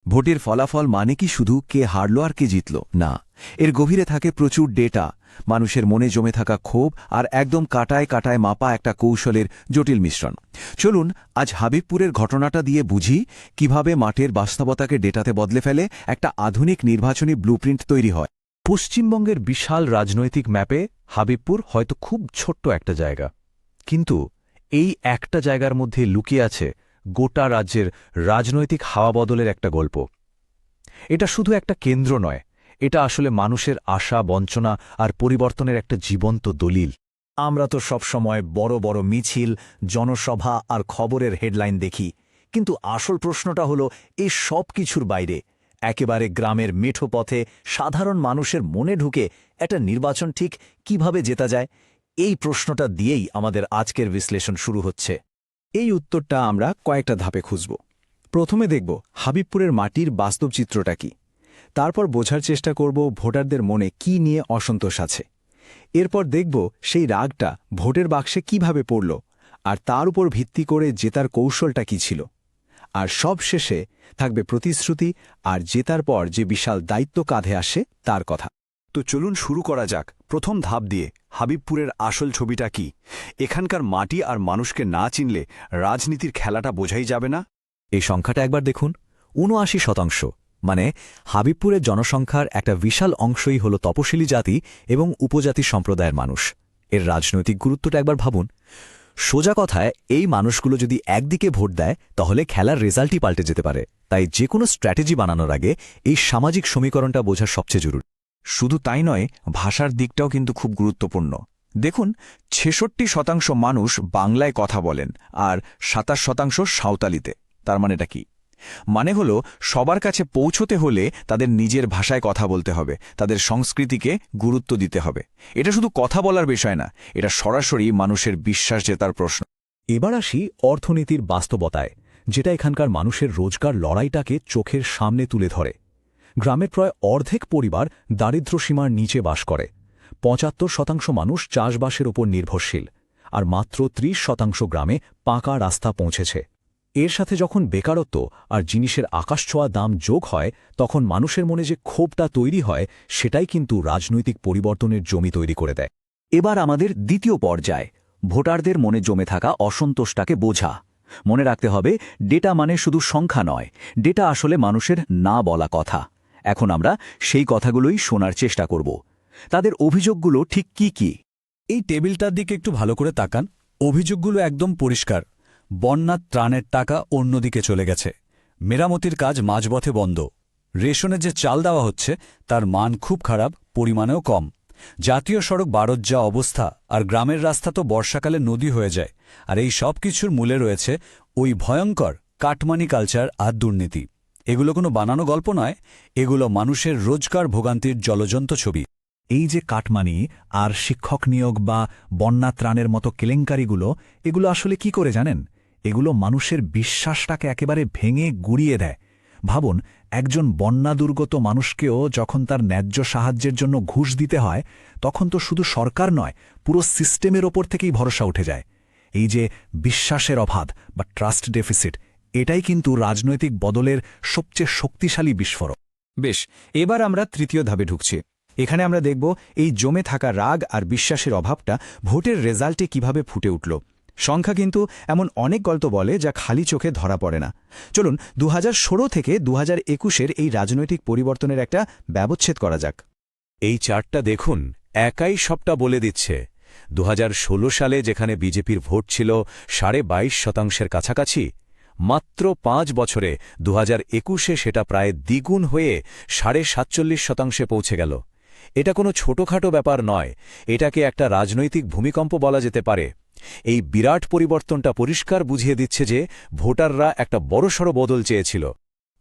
ভোটের ফলাফল মানে কি শুধু কে হারল আর কে জিতল না, এর গভীরে থাকে প্রচুর ডেটা, মানুষের মনে জমে থাকা ক্ষোভ আর একদম কাটায় কাটায় মাপা একটা কৌশলের জটিল মিশ্রণ। চলুন আজ হাবিবপুরের ঘটনাটা দিয়ে বুঝি কিভাবে মাঠের বাস্তবতাকে ডেটাতে বদলে ফেলে একটা আধুনিক নির্বাচনী ব্লুপ্রিন্ট তৈরি হয়। পশ্চিমবঙ্গের বিশাল রাজনৈতিক ম্যাপে হাবিবপুর হয়তো খুব ছোট্ট একটা জায়গা, কিন্তু এই একটা জায়গার মধ্যে লুকিয়ে আছে গোটা রাজ্যের রাজনৈতিক হাওয়া বদলের একটা গল্প। এটা শুধু একটা কেন্দ্র নয়, এটা আসলে মানুষের আশা, বঞ্চনা আর পরিবর্তনের একটা জীবন্ত দলিল। আমরা তো সবসময় বড় বড় মিছিল, জনসভা আর খবরের হেডলাইন দেখি, কিন্তু আসল প্রশ্নটা হলো এই সব কিছুর বাইরে একেবারে গ্রামের মেঠো পথে সাধারণ মানুষের মনে ঢুকে একটা নির্বাচন ঠিক কিভাবে জেতা যায়। এই প্রশ্নটা দিয়েই আমাদের আজকের বিশ্লেষণ শুরু হচ্ছে। এই উত্তরটা আমরা কয়েকটা ধাপে খুঁজব। প্রথমে দেখব হাবিবপুরের মাটির বাস্তব চিত্রটা কি, তারপর বোঝার চেষ্টা করব ভোটারদের মনে কি নিয়ে অসন্তোষ আছে। এরপর দেখব সেই রাগটা ভোটের বাক্সে কিভাবে পড়ল, আর তার উপর ভিত্তি করে জেতার কৌশলটা কি ছিল। আর সব শেষে থাকবে প্রতিশ্রুতি আর জেতার পর যে বিশাল দায়িত্ব কাঁধে আসে তার কথা। তো চলুন শুরু করা যাক প্রথম ধাপ দিয়ে। হাবিবপুরের আসল ছবিটা কি? এখানকার মাটি আর মানুষকে না চিনলে রাজনীতির খেলাটা বোঝাই যাবে না। এই সংখ্যাটা একবার দেখুন, ৭৯%। মানে হাবিবপুরের জনসংখ্যার একটা বিশাল অংশই হল তপশিলি জাতি এবং উপজাতি সম্প্রদায়ের মানুষ। এর রাজনৈতিক গুরুত্বটা একবার ভাবুন। সোজা কথায়, এই মানুষগুলো যদি একদিকে ভোট দেয় তাহলে খেলার রেজাল্টই পাল্টে যেতে পারে। তাই যে কোনো স্ট্র্যাটেজি বানানোর আগে এই সামাজিক সমীকরণটা বোঝা সবচেয়ে জরুরি। শুধু তাই নয়, ভাষার দিকটাও কিন্তু খুব গুরুত্বপূর্ণ। দেখুন, ৬৬% মানুষ বাংলায় কথা বলেন আর ২৭% সাঁওতালিতে। তার মানেটা কি? মানে হলো সবার কাছে পৌঁছতে হলে তাদের নিজের ভাষায় কথা বলতে হবে, তাদের সংস্কৃতিকে গুরুত্ব দিতে হবে। এটা শুধু কথা বলার বিষয় না, এটা সরাসরি মানুষের বিশ্বাস জেতার প্রশ্ন। এবার আসি অর্থনীতির বাস্তবতায়, যেটা এখানকার মানুষের রোজগার লড়াইটাকে চোখের সামনে তুলে ধরে। গ্রামের প্রায় অর্ধেক পরিবার দারিদ্র্যসীমার নিচে বাস করে, ৭৫% মানুষ চাষবাসের ওপর নির্ভরশীল, আর মাত্র ৩০% গ্রামে পাকা রাস্তা পৌঁছেছে। এর সাথে যখন বেকারত্ব আর জিনিসের আকাশছোঁয়া দাম যোগ হয়, তখন মানুষের মনে যে ক্ষোভটা তৈরি হয়, সেটাই কিন্তু রাজনৈতিক পরিবর্তনের জমি তৈরি করে দেয়। এবার আমাদের দ্বিতীয় পর্যায়, ভোটারদের মনে জমে থাকা অসন্তোষটাকে বোঝা। মনে রাখতে হবে, ডেটা মানে শুধু সংখ্যা নয়, ডেটা আসলে মানুষের না বলা কথা। এখন আমরা সেই কথাগুলোই শোনার চেষ্টা করব। তাদের অভিযোগগুলো ঠিক কি কি? এই টেবিলটার দিকে একটু ভালো করে তাকান। অভিযোগগুলো একদম পরিষ্কার। বন্যার ত্রাণের টাকা অন্যদিকে চলে গেছে, মেরামতির কাজ মাঝপথে বন্ধ, রেশনে যে চাল দেওয়া হচ্ছে তার মান খুব খারাপ, পরিমাণেও কম, জাতীয় সড়ক বারোর যা অবস্থা, আর গ্রামের রাস্তা তো বর্ষাকালে নদী হয়ে যায়। আর এই সব কিছুর মূলে রয়েছে ওই ভয়ঙ্কর কাটমানি কালচার আর দুর্নীতি। এগুলো কোনো বানানো গল্প নয়, এগুলো মানুষের রোজগার ভোগান্তির জ্বলজ্বন্ত ছবি। এই যে কাটমানি আর শিক্ষক নিয়োগ বা বন্যা ত্রাণের মতো কেলেঙ্কারিগুলো, এগুলো আসলে কি করে জানেন? এগুলো মানুষের বিশ্বাসটাকে একেবারে ভেঙে গুড়িয়ে দেয়। ভাবুন, একজন বন্যাদুর্গত মানুষকেও যখন তার ন্যায্য সাহায্যের জন্য ঘুষ দিতে হয়, তখন তো শুধু সরকার নয়, পুরো সিস্টেমের ওপর থেকেই ভরসা উঠে যায়। এই যে বিশ্বাসের অভাব বা ট্রাস্ট ডেফিসিট, এটাই কিন্তু রাজনৈতিক বদলের সবচেয়ে শক্তিশালী বিস্ফোরক। বেশ, এবার আমরা তৃতীয় ধাপে ঢুকছি। এখানে আমরা দেখব এই জমে থাকা রাগ আর বিশ্বাসের অভাবটা ভোটের রেজাল্টে কিভাবে ফুটে উঠল। সংখ্যা কিন্তু এমন অনেক গল্প বলে যা খালি চোখে ধরা পড়ে না। চলুন ২০১৬ থেকে ২০২১-এর এই রাজনৈতিক পরিবর্তনের একটা ব্যবচ্ছেদ করা যাক। এই চার্টটা দেখুন, একাই সবটা বলে দিচ্ছে। ২০১৬ সালে যেখানে বিজেপির ভোট ছিল ২২.৫%-এর কাছাকাছি, মাত্র ৫ বছরে ২০২১-এ সেটা প্রায় দ্বিগুণ হয়ে ৪৭.৫%-এ পৌঁছে গেল। এটা কোনো ছোটখাটো ব্যাপার নয়, এটাকে একটা রাজনৈতিক ভূমিকম্প বলা যেতে পারে। এই বিরাট পরিবর্তনটা পরিষ্কার বুঝিয়ে দিচ্ছে যে ভোটাররা একটা বড়সড় বদল চেয়েছিল।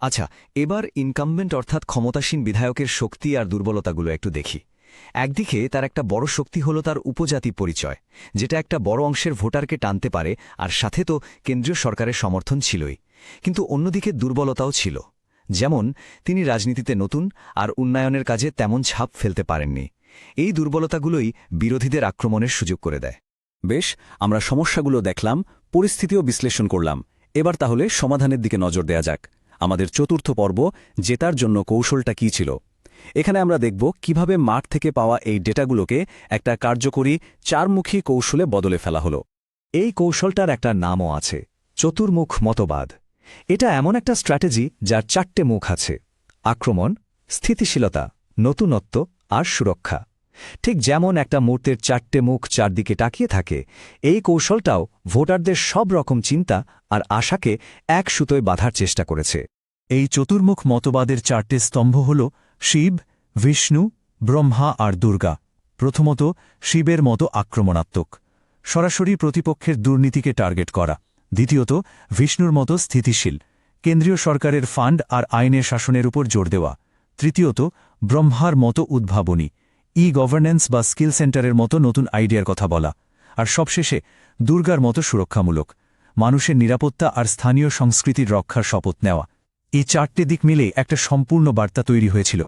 আচ্ছা, এবার ইনকামবেন্ট অর্থাৎ ক্ষমতাসীন বিধায়কের শক্তি আর দুর্বলতাগুলো একটু দেখি। একদিকে তার একটা বড় শক্তি হলো তার উপজাতি পরিচয়, যেটা একটা বড় অংশের ভোটারকে টানতে পারে, আর সাথে তো কেন্দ্রীয় সরকারের সমর্থন ছিলই। কিন্তু অন্যদিকে দুর্বলতাও ছিল, যেমন তিনি রাজনীতিতে নতুন আর উন্নয়নের কাজে তেমন ছাপ ফেলতে পারেননি। এই দুর্বলতাগুলোই বিরোধীদের আক্রমণের সুযোগ করে দেয়। বেশ, আমরা সমস্যাগুলো দেখলাম, পরিস্থিতিও বিশ্লেষণ করলাম। এবার তাহলে সমাধানের দিকে নজর দেয়া যাক। আমাদের চতুর্থ পর্ব জেতার জন্য কৌশলটা কী ছিল। এখানে আমরা দেখব কিভাবে মাঠ থেকে পাওয়া এই ডেটাগুলোকে একটা কার্যকরী চারমুখী কৌশলে বদলে ফেলা হলো। এই কৌশলটার একটা নামও আছে, চতুর্মুখ মতবাদ। এটা এমন একটা স্ট্র্যাটেজি যার 4টে মুখ আছে: আক্রমণ, স্থিতিশীলতা, নতুনত্ব আর সুরক্ষা। ঠিক যেমন একটা মূর্তির 4টে মুখ চারদিকে তাকিয়ে থাকে, এই কৌশলটাও ভোটারদের সব রকম চিন্তা আর আশাকে এক সুতোয় বাঁধার চেষ্টা করেছে। এই চতুর্মুখ মতবাদের 4টে স্তম্ভ হল শিব, বিষ্ণু, ব্রহ্মা আর দুর্গা। প্রথমত, শিবের মতো আক্রমণাত্মক, সরাসরি প্রতিপক্ষের দুর্নীতিকে টার্গেট করা। দ্বিতীয়ত, বিষ্ণুর মতো স্থিতিশীল, কেন্দ্রীয় সরকারের ফান্ড আর আইনের শাসনের উপর জোর দেওয়া। তৃতীয়ত, ব্রহ্মার মতো উদ্ভাবনী, গভর্নেন্স বা স্কিল সেন্টারের মতো নতুন আইডিয়ার কথা বলা। আর সবশেষে দুর্গার মতো সুরক্ষামূলক, মানুষের নিরাপত্তা আর স্থানীয় সংস্কৃতির রক্ষার শপথ নেওয়া। এই 4টে দিক মিলে একটা সম্পূর্ণ বার্তা তৈরি হয়েছিল।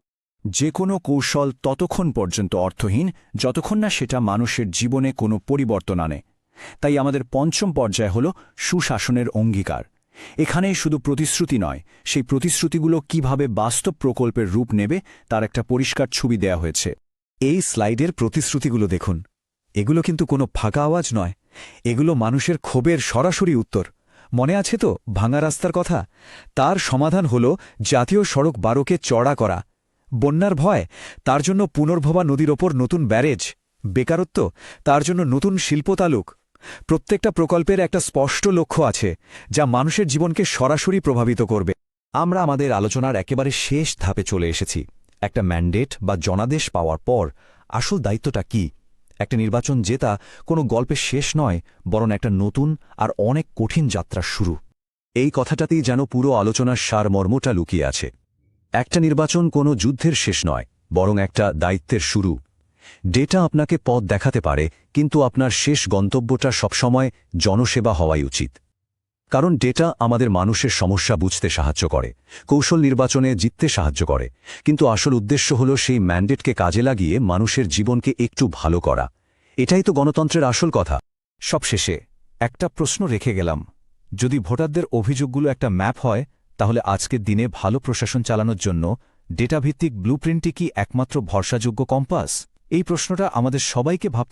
যে কোনো কৌশল ততক্ষণ পর্যন্ত অর্থহীন যতক্ষণ না সেটা মানুষের জীবনে কোনো পরিবর্তন আনে। তাই আমাদের পঞ্চম পর্যায় হল সুশাসনের অঙ্গীকার। এখানেই শুধু প্রতিশ্রুতি নয়, সেই প্রতিশ্রুতিগুলো কিভাবে বাস্তব প্রকল্পের রূপ নেবে তার একটা পরিষ্কার ছবি দেয়া হয়েছে। এই স্লাইডের প্রতিশ্রুতিগুলো দেখুন। এগুলো কিন্তু কোনো ফাঁকা আওয়াজ নয়, এগুলো মানুষের ক্ষোভের সরাসরি উত্তর। মনে আছে তো ভাঙা রাস্তার কথা? তার সমাধান হল জাতীয় সড়ক 12কে চড়া করা। বন্যার ভয়, তার জন্য পুনর্ভবা নদীর ওপর নতুন ব্যারেজ। বেকারত্ব, তার জন্য নতুন শিল্পতালুক। প্রত্যেকটা প্রকল্পের একটা স্পষ্ট লক্ষ্য আছে, যা মানুষের জীবনকে সরাসরি প্রভাবিত করবে। আমরা আমাদের আলোচনার একেবারে শেষ ধাপে চলে এসেছি। একটা ম্যান্ডেট বা জনাদেশ পাওয়ার পর আসল দায়িত্বটা কি? একটা নির্বাচন জেতা কোনো গল্পের শেষ নয়, বরং একটা নতুন আর অনেক কঠিন যাত্রার শুরু। এই কথাটাতেই যেন পুরো আলোচনার সারমর্মটা লুকিয়ে আছে। একটা নির্বাচন কোনো যুদ্ধের শেষ নয়, বরং একটা দায়িত্বের শুরু। ডেটা আপনাকে পথ দেখাতে পারে, কিন্তু আপনার শেষ গন্তব্যটা সবসময় জনসেবা হওয়াই উচিত। কারণ ডেটা আমাদের মানুষের সমস্যা বুঝতে সাহায্য করে, কৌশল নির্বাচনে জিততে সাহায্য করে, কিন্তু আসল উদ্দেশ্য হল সেই ম্যান্ডেটকে কাজে লাগিয়ে মানুষের জীবনকে একটু ভালো করা। এটাই তো গণতন্ত্রের আসল কথা। সবশেষে একটা প্রশ্ন রেখে গেলাম, যদি ভোটারদের অভিযোগগুলো একটা ম্যাপ হয়, তাহলে আজকের দিনে ভালো প্রশাসন চালানোর জন্য ডেটাভিত্তিক ব্লুপ্রিন্টই কি একমাত্র ভরসাযোগ্য কম্পাস? এই প্রশ্নটা আমাদের সবাইকে ভাবতে